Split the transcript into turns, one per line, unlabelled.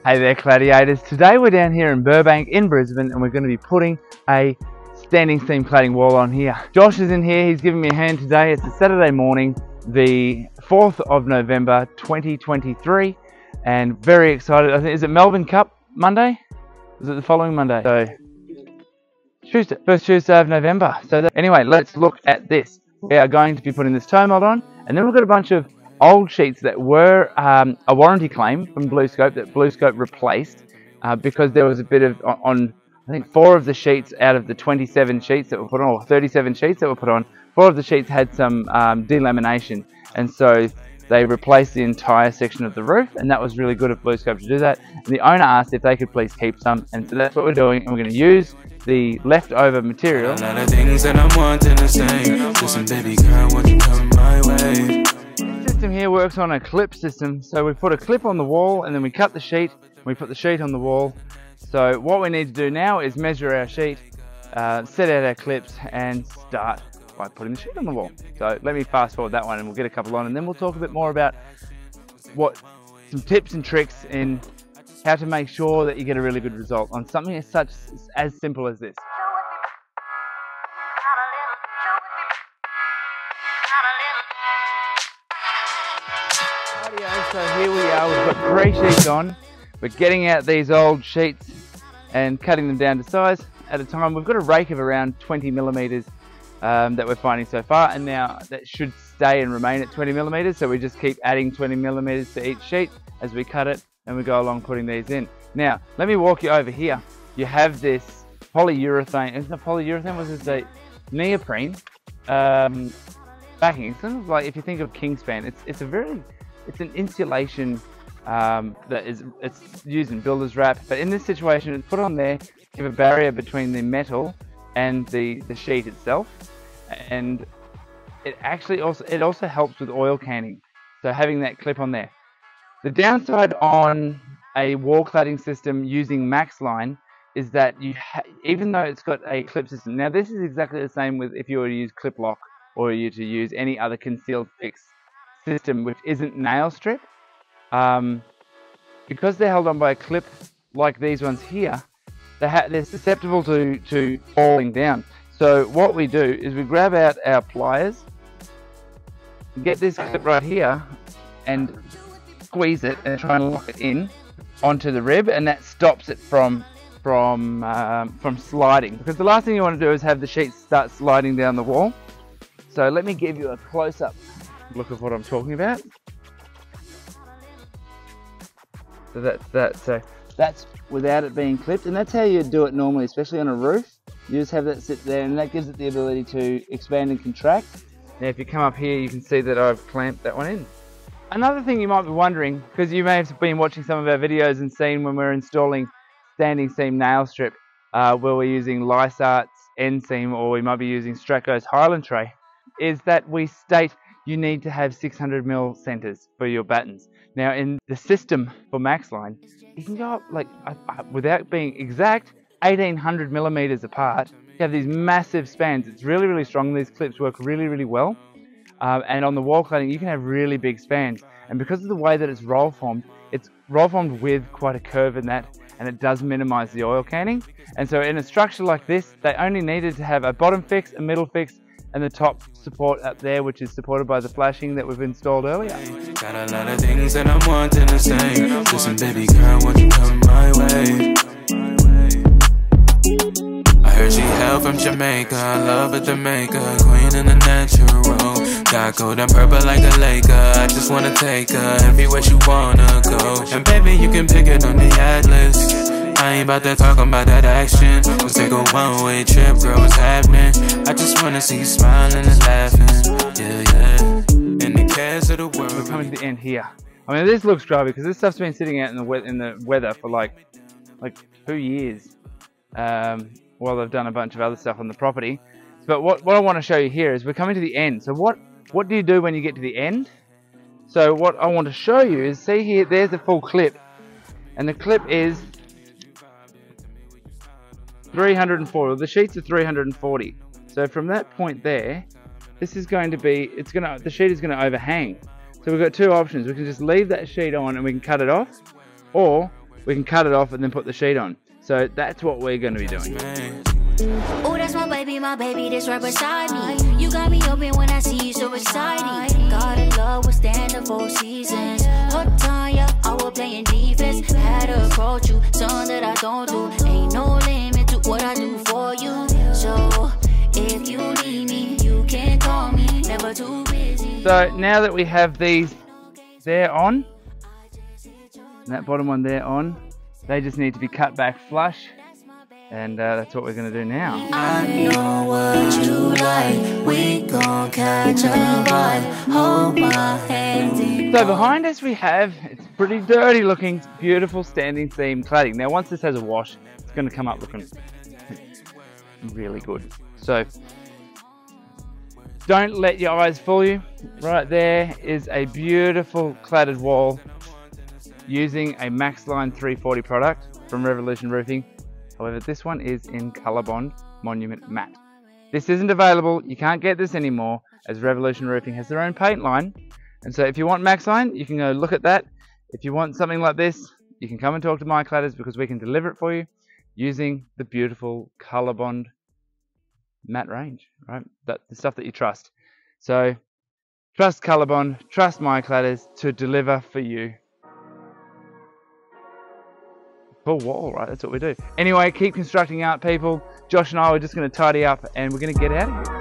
Hey there Gladiators, today we're down here in Burbank in Brisbane and we're going to be putting a standing seam cladding wall on here. Josh is in here, he's giving me a hand today. It's a Saturday morning, the 4th of November 2023, and very excited. I think, is it Melbourne Cup Monday? Is it the following Monday? So, Tuesday, first Tuesday of November. So anyway, let's look at this. We are going to be putting this toe mold on, and then we've got a bunch of old sheets that were a warranty claim from BlueScope that BlueScope replaced because there was a bit of, on I think 4 of the sheets out of the 27 sheets that were put on, or 37 sheets that were put on, 4 of the sheets had some delamination, and so they replaced the entire section of the roof, and that was really good of BlueScope to do that. And the owner asked if they could please keep some, and so that's what we're doing, and we're going to use the leftover material. A lot of things that I'm wanting to say. Listen, baby girl, won't you come my way? The system here works on a clip system, so we put a clip on the wall and then we cut the sheet, we put the sheet on the wall. So what we need to do now is measure our sheet, set out our clips, and start by putting the sheet on the wall. So let me fast forward that one and we'll get a couple on, and then we'll talk a bit more about some tips and tricks in how to make sure that you get a really good result on something as simple as this. So here we are, we've got 3 sheets on. We're getting out these old sheets and cutting them down to size at a time. We've got a rake of around 20 millimeters that we're finding so far, and now that should stay and remain at 20 millimeters, so we just keep adding 20 millimeters to each sheet as we cut it and we go along putting these in. Now let me walk you over here. You have this polyurethane, isn't it polyurethane, was it a neoprene backing? It's kind of like, if you think of Kingspan, it's an insulation it's used in builder's wrap, but in this situation it's put on there to give a barrier between the metal and the sheet itself, and it also helps with oil canning, so having that clip on there. The downside on a wall cladding system using Maxline is that even though it's got a clip system, now this is exactly the same with if you were to use clip lock or you to use any other concealed fix system which isn't nail strip, because they're held on by a clip like these ones here, they're susceptible to falling down. So what we do is we grab out our pliers, get this clip right here and squeeze it and try and lock it in onto the rib, and that stops it from sliding, because the last thing you want to do is have the sheets start sliding down the wall. So let me give you a close-up look of what I'm talking about. So that's without it being clipped, and that's how you do it normally, especially on a roof. You just have that sit there, and that gives it the ability to expand and contract. Now if you come up here, you can see that I've clamped that one in. Another thing you might be wondering, because you may have been watching some of our videos and seen when we're installing standing seam nail strip, where we're using Lysart's end seam, or we might be using Straco's Highland tray, is that we state you need to have 600mm centers for your battens. Now in the system for Maxline, you can go up, like, without being exact, 1800 millimeters apart. You have these massive spans. It's really, really strong. These clips work really, really well. And on the wall cladding, you can have really big spans. And because of the way that it's roll formed with quite a curve in that, and it does minimize the oil canning. And so in a structure like this, they only needed to have a bottom fix, a middle fix, and the top support up there, which is supported by the flashing that we've installed earlier. Got a lot of things that I'm wanting to say. Listen, baby girl, won't you come my way? I heard she hailed from Jamaica, I love it to make her queen in the natural. Got gold and purple like a Laker, I just wanna take her everywhere she wanna go. And baby, you can pick it on the Atlas. I ain't about to talk about that action. Let's take a one-way trip, girl, what's happening? I just wanna see you smiling and laughing. Yeah, yeah. In the cares of the world. We're coming to the end here. I mean, this looks dry because this stuff's been sitting out in the weather for like 2 years. While I've done a bunch of other stuff on the property. But what I want to show you here is we're coming to the end. So what do you do when you get to the end? So what I want to show you is, see here, there's a full clip, and the clip is 340. The sheets are 340. So from that point there, this is going to be, the sheet is going to overhang. So we've got 2 options. We can just leave that sheet on and we can cut it off, or we can cut it off and then put the sheet on. So that's what we're going to be doing.
Oh, that's my baby, that's right beside me. You got me open when I see you, so exciting. Gotta love withstand the 4 seasons. Hot time, yeah, I was playing defense. Had to approach you, something that I don't do. Ain't no limit to what I do for you. So if you need me, you can call me. Never too busy.
So now that we have these there on, and that bottom one there on, they just need to be cut back flush. And that's what we're going to do now.
I know what you like. We gon' catch a vibe. Hold my hand.
So behind us we have, it's pretty dirty looking, beautiful standing seam cladding. Now once this has a wash, it's going to come up looking really good. So don't let your eyes fool you. Right there is a beautiful cladded wall using a Maxline 340 product from Revolution Roofing. However, this one is in Colorbond Monument Matte. This isn't available, you can't get this anymore, as Revolution Roofing has their own paint line. And so if you want Maxline, you can go look at that. If you want something like this, you can come and talk to My Cladders, because we can deliver it for you using the beautiful Colorbond matte range, right? That's the stuff that you trust. So trust Colorbond, trust My Cladders to deliver for you. Full wall, right? That's what we do. Anyway, keep constructing art, people. Josh and I are just going to tidy up and we're going to get out of here.